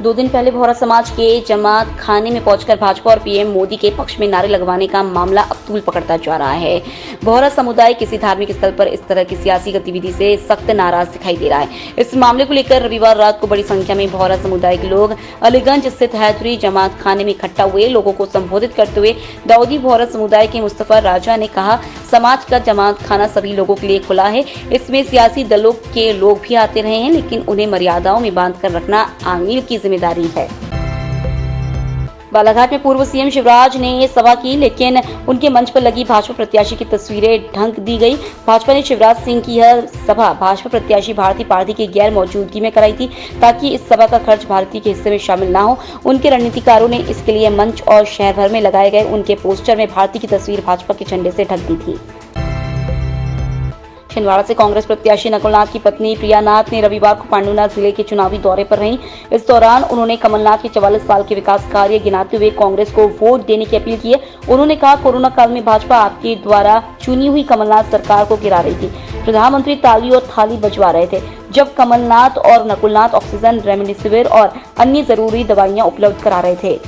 2 दिन पहले बोहरा समाज के जमात खाने में पहुंचकर भाजपा और पीएम मोदी के पक्ष में नारे लगवाने का मामला अब तूल पकड़ता जा रहा है। बोहरा समुदाय किसी धार्मिक स्थल पर इस तरह की सियासी गतिविधि से सख्त नाराज दिखाई दे रहा है। इस मामले को लेकर रविवार रात को बड़ी संख्या में बोहरा समुदाय के लोग अलीगंज स्थित हैदरी जमात खाने में इकट्ठा हुए। लोगों को संबोधित करते हुए दाऊदी बोहरा समुदाय के मुस्तफा राजा ने कहा, समाज का जमात खाना सभी लोगों के लिए खुला है। इसमें सियासी दलों के लोग भी आते रहे हैं, लेकिन उन्हें मर्यादाओं में बांध कर रखना आमिर की जिम्मेदारी है। बालाघाट में पूर्व सीएम शिवराज ने सभा की, लेकिन उनके मंच पर लगी भाजपा प्रत्याशी की तस्वीरें ढंक दी गई। भाजपा ने शिवराज सिंह की यह सभा भाजपा प्रत्याशी भारती पारधी की गैर मौजूदगी में कराई थी, ताकि इस सभा का खर्च भारती के हिस्से में शामिल न हो। उनके रणनीतिकारों ने इसके लिए मंच और शहर भर में लगाए गए उनके पोस्टर में भारती की तस्वीर भाजपा के झंडे से ढक दी थी। छिंदवाड़ा से कांग्रेस प्रत्याशी नकुलनाथ की पत्नी प्रिया नाथ ने रविवार को पांडुनाथ जिले के चुनावी दौरे पर रहीं। इस दौरान उन्होंने कमलनाथ के 44 साल के विकास कार्य गिनाते हुए कांग्रेस को वोट देने की अपील की है। उन्होंने कहा, कोरोना काल में भाजपा आपके द्वारा चुनी हुई कमलनाथ सरकार को गिरा रही थी। प्रधानमंत्री ताली और थाली बजवा रहे थे जब कमलनाथ और नकुलनाथ ऑक्सीजन, रेमडेसिविर और अन्य जरूरी दवाइयां उपलब्ध करा रहे थे।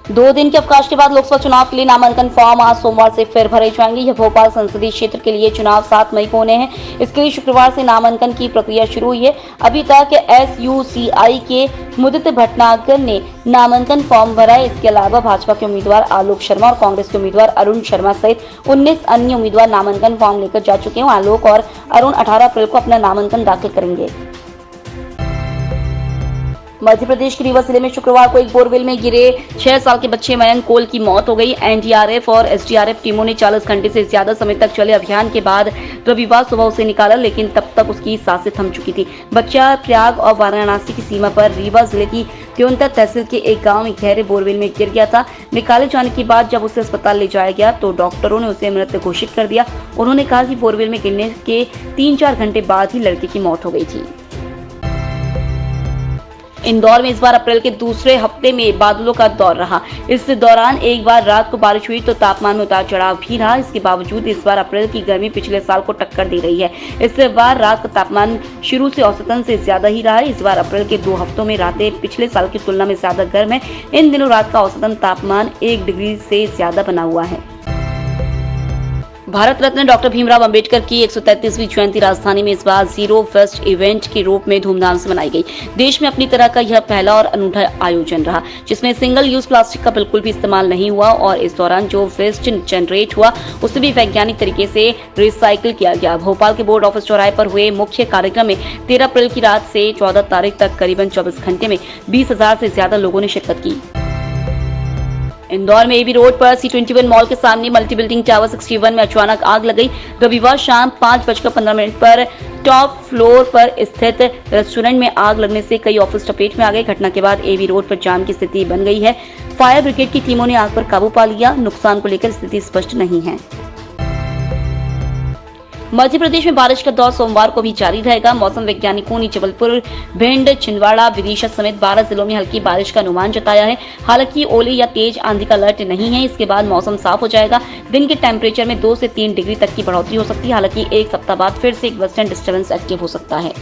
2 दिन के अवकाश के बाद लोकसभा चुनाव के लिए नामांकन फॉर्म आज सोमवार से फिर भरे जाएंगे। यह भोपाल संसदीय क्षेत्र के लिए चुनाव 7 मई को होने हैं। इसके लिए शुक्रवार से नामांकन की प्रक्रिया शुरू हुई है। अभी तक SUCI के मुदित भटनागर ने नामांकन फॉर्म भरा है। इसके अलावा भाजपा के उम्मीदवार आलोक शर्मा और कांग्रेस के उम्मीदवार अरुण शर्मा सहित 19 अन्य उम्मीदवार नामांकन फॉर्म लेकर जा चुके हैं। आलोक और अरुण 18 अप्रैल को अपना नामांकन दाखिल करेंगे। मध्य प्रदेश के रीवा जिले में शुक्रवार को एक बोरवेल में गिरे 6 साल के बच्चे मयंक कोल की मौत हो गई। NDRF और SDRF टीमों ने 40 घंटे से ज्यादा समय तक चले अभियान के बाद रविवार सुबह उसे निकाला, लेकिन तब तक उसकी सांसें थम चुकी थी। बच्चा प्रयाग और वाराणसी की सीमा पर रीवा जिले की त्योंता तहसील के एक गांव में गहरे बोरवेल में गिर गया था। निकाले जाने के बाद जब उसे अस्पताल ले जाया गया तो डॉक्टरों ने उसे मृत घोषित कर दिया। उन्होंने कहा कि बोरवेल में गिरने के 3-4 घंटे बाद ही लड़के की मौत हो गई थी। इंदौर में इस बार अप्रैल के दूसरे हफ्ते में बादलों का दौर रहा। इस दौरान एक बार रात को बारिश हुई तो तापमान में उतार चढ़ाव भी रहा। इसके बावजूद इस बार अप्रैल की गर्मी पिछले साल को टक्कर दे रही है। इस बार रात का तापमान शुरू से औसतन से ज्यादा ही रहा है। इस बार अप्रैल के 2 हफ्तों में रातें पिछले साल की तुलना में ज्यादा गर्म है। इन दिनों रात का औसतन तापमान 1 डिग्री से ज्यादा बना हुआ है। भारत रत्न डॉक्टर भीमराव अंबेडकर की 133वीं जयंती राजधानी में इस बार जीरो वेस्ट इवेंट के रूप में धूमधाम से मनाई गई। देश में अपनी तरह का यह पहला और अनूठा आयोजन रहा, जिसमें सिंगल यूज प्लास्टिक का बिल्कुल भी इस्तेमाल नहीं हुआ और इस दौरान जो वेस्ट जनरेट हुआ उसे भी वैज्ञानिक तरीके से रिसाइकिल किया गया। भोपाल के बोर्ड ऑफिस चौराहे पर हुए मुख्य कार्यक्रम में 13 अप्रैल की रात से 14 तारीख तक करीबन 24 घंटे में 20,000 से ज्यादा लोगों ने शिरकत की। इंदौर में AB रोड पर C21 मॉल के सामने मल्टी बिल्डिंग टावर 61 में अचानक आग लग गई। रविवार शाम 5:15 पर टॉप फ्लोर पर स्थित रेस्टोरेंट में आग लगने से कई ऑफिस चपेट में आ गए। घटना के बाद AB रोड पर जाम की स्थिति बन गई है। फायर ब्रिगेड की टीमों ने आग पर काबू पा लिया। नुकसान को लेकर स्थिति स्पष्ट नहीं है। मध्य प्रदेश में बारिश का दौर सोमवार को भी जारी रहेगा। मौसम वैज्ञानिकों ने जबलपुर, भिंड, छिंदवाड़ा, विदिशा समेत 12 जिलों में हल्की बारिश का अनुमान जताया है। हालांकि ओले या तेज आंधी का अलर्ट नहीं है। इसके बाद मौसम साफ हो जाएगा। दिन के टेम्परेचर में 2 से 3 डिग्री तक की बढ़ोतरी हो सकती है। हालांकि एक सप्ताह बाद फिर से एक वेस्टर्न डिस्टर्बेंस एक्टिव हो सकता है।